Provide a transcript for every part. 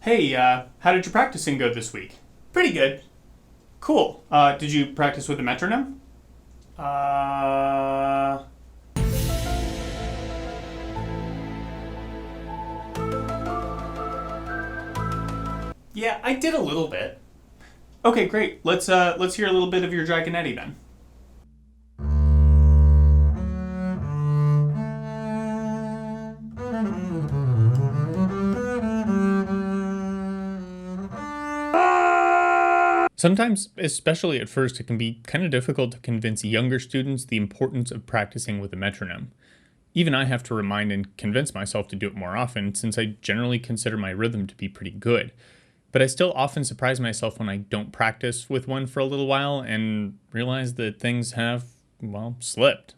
Hey, how did your practicing go this week? Pretty good. Cool. Did you practice with a metronome? Uh, yeah, I did a little bit. Okay, great. Let's hear a little bit of your Dragonetti then. Sometimes, especially at first, it can be kind of difficult to convince younger students the importance of practicing with a metronome. Even I have to remind and convince myself to do it more often, since I generally consider my rhythm to be pretty good. But I still often surprise myself when I don't practice with one for a little while and realize that things have, well, slipped.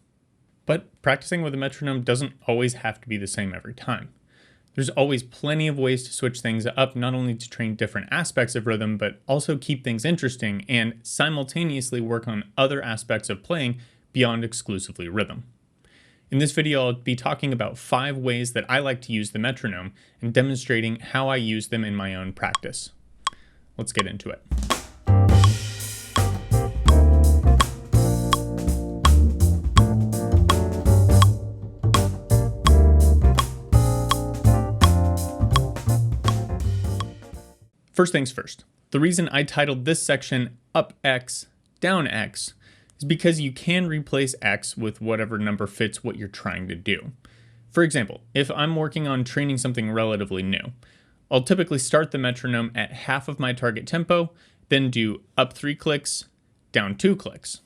But practicing with a metronome doesn't always have to be the same every time. There's always plenty of ways to switch things up, not only to train different aspects of rhythm, but also keep things interesting and simultaneously work on other aspects of playing beyond exclusively rhythm. In this video, I'll be talking about 5 ways that I like to use the metronome and demonstrating how I use them in my own practice. Let's get into it. First things first, the reason I titled this section Up X, Down X is because you can replace X with whatever number fits what you're trying to do. For example, if I'm working on training something relatively new, I'll typically start the metronome at half of my target tempo, then do up 3 clicks, down 2 clicks.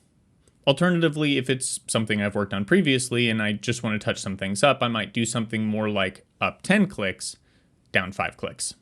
Alternatively, if it's something I've worked on previously and I just want to touch some things up, I might do something more like up 10 clicks, down 5 clicks.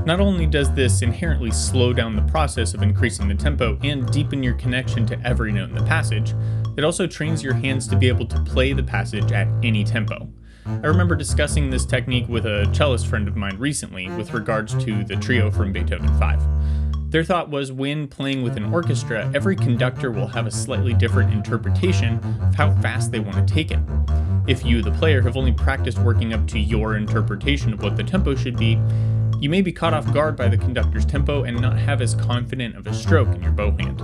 Not only does this inherently slow down the process of increasing the tempo and deepen your connection to every note in the passage, it also trains your hands to be able to play the passage at any tempo. I remember discussing this technique with a cellist friend of mine recently with regards to the trio from Beethoven 5. Their thought was when playing with an orchestra, every conductor will have a slightly different interpretation of how fast they want to take it. If you, the player, have only practiced working up to your interpretation of what the tempo should be, you may be caught off guard by the conductor's tempo and not have as confident of a stroke in your bow hand.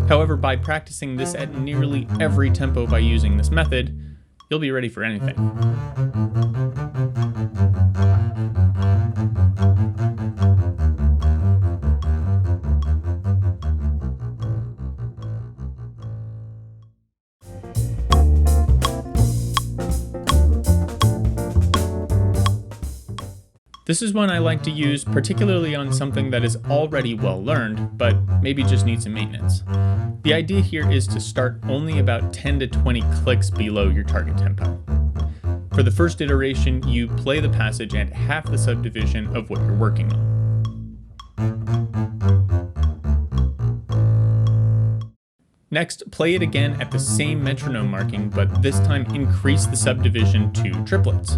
However, by practicing this at nearly every tempo by using this method, you'll be ready for anything. This is one I like to use particularly on something that is already well learned, but maybe just needs some maintenance. The idea here is to start only about 10 to 20 clicks below your target tempo. For the first iteration, you play the passage at half the subdivision of what you're working on. Next, play it again at the same metronome marking, but this time increase the subdivision to triplets.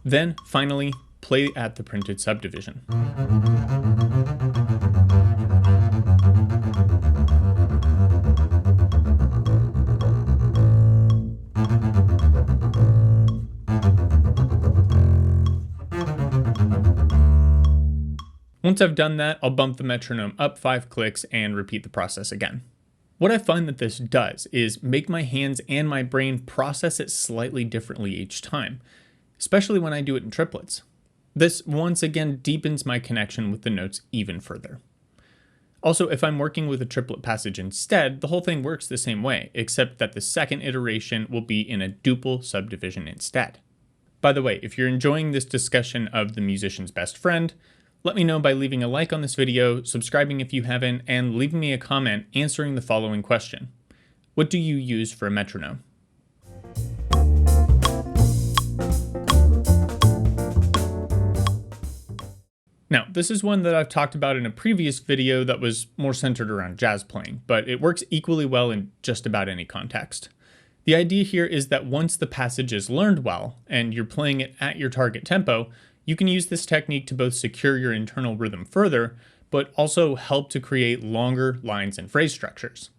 Then, finally, play at the printed subdivision. Once I've done that, I'll bump the metronome up 5 clicks and repeat the process again. What I find that this does is make my hands and my brain process it slightly differently each time, especially when I do it in triplets. This once again deepens my connection with the notes even further. Also, if I'm working with a triplet passage instead, the whole thing works the same way, except that the second iteration will be in a duple subdivision instead. By the way, if you're enjoying this discussion of the musician's best friend, let me know by leaving a like on this video, subscribing if you haven't, and leaving me a comment answering the following question. What do you use for a metronome? Now, this is one that I've talked about in a previous video that was more centered around jazz playing, but it works equally well in just about any context. The idea here is that once the passage is learned well, and you're playing it at your target tempo, you can use this technique to both secure your internal rhythm further, but also help to create longer lines and phrase structures.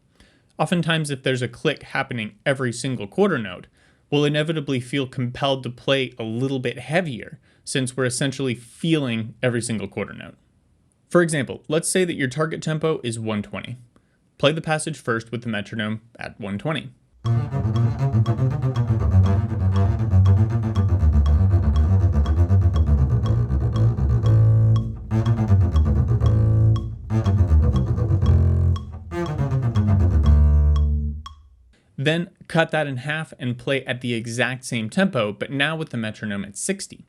Oftentimes, if there's a click happening every single quarter note, we'll inevitably feel compelled to play a little bit heavier, since we're essentially feeling every single quarter note. For example, let's say that your target tempo is 120. Play the passage first with the metronome at 120. Then cut that in half and play at the exact same tempo, but now with the metronome at 60.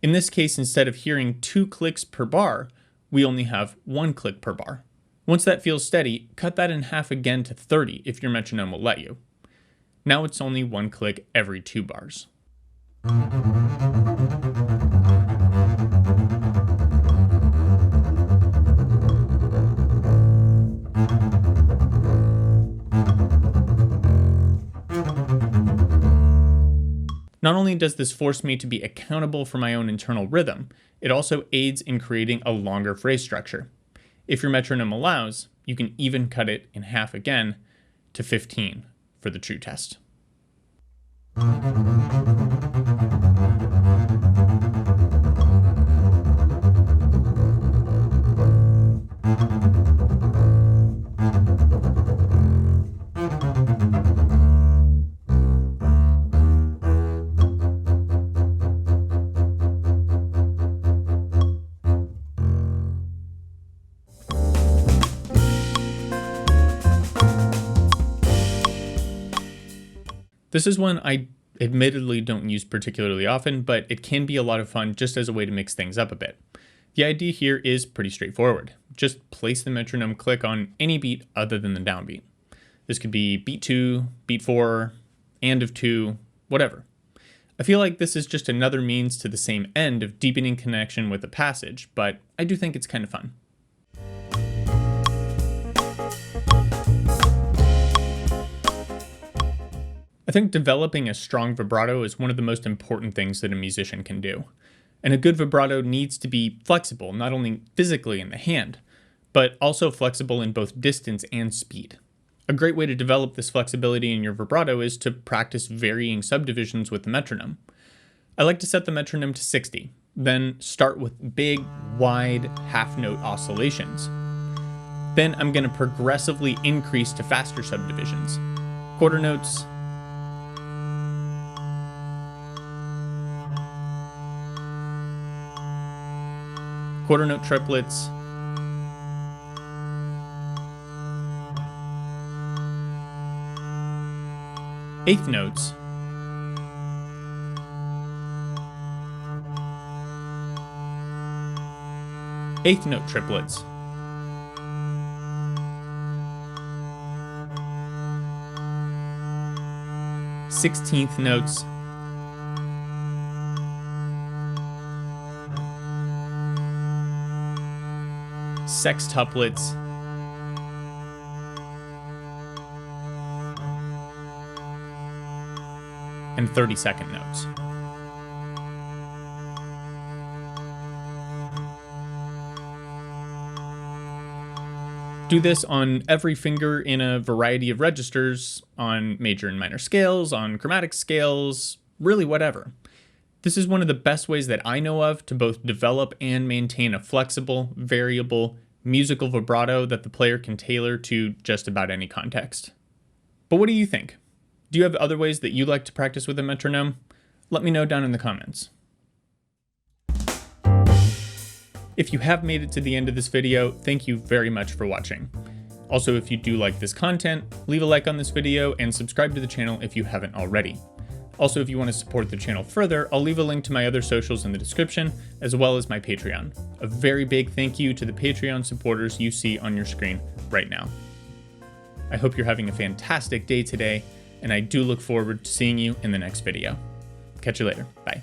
In this case, instead of hearing 2 clicks per bar, we only have 1 click per bar. Once that feels steady, cut that in half again to 30 if your metronome will let you. Now it's only 1 click every 2 bars. Not only does this force me to be accountable for my own internal rhythm, it also aids in creating a longer phrase structure. If your metronome allows, you can even cut it in half again to 15 for the true test. This is one I admittedly don't use particularly often, but it can be a lot of fun just as a way to mix things up a bit. The idea here is pretty straightforward. Just place the metronome click on any beat other than the downbeat. This could be beat 2, beat 4, and of 2, whatever. I feel like this is just another means to the same end of deepening connection with the passage, but I do think it's kind of fun. I think developing a strong vibrato is one of the most important things that a musician can do. And a good vibrato needs to be flexible, not only physically in the hand, but also flexible in both distance and speed. A great way to develop this flexibility in your vibrato is to practice varying subdivisions with the metronome. I like to set the metronome to 60, then start with big, wide, half-note oscillations. Then I'm going to progressively increase to faster subdivisions. Quarter notes, quarter note triplets, eighth notes, eighth note triplets, sixteenth notes, sextuplets, and 30-second notes. Do this on every finger in a variety of registers, on major and minor scales, on chromatic scales, really whatever. This is one of the best ways that I know of to both develop and maintain a flexible, variable, musical vibrato that the player can tailor to just about any context. But what do you think? Do you have other ways that you like to practice with a metronome? Let me know down in the comments. If you have made it to the end of this video, thank you very much for watching. Also, if you do like this content, leave a like on this video and subscribe to the channel if you haven't already. Also, if you want to support the channel further, I'll leave a link to my other socials in the description, as well as my Patreon. A very big thank you to the Patreon supporters you see on your screen right now. I hope you're having a fantastic day today, and I do look forward to seeing you in the next video. Catch you later. Bye.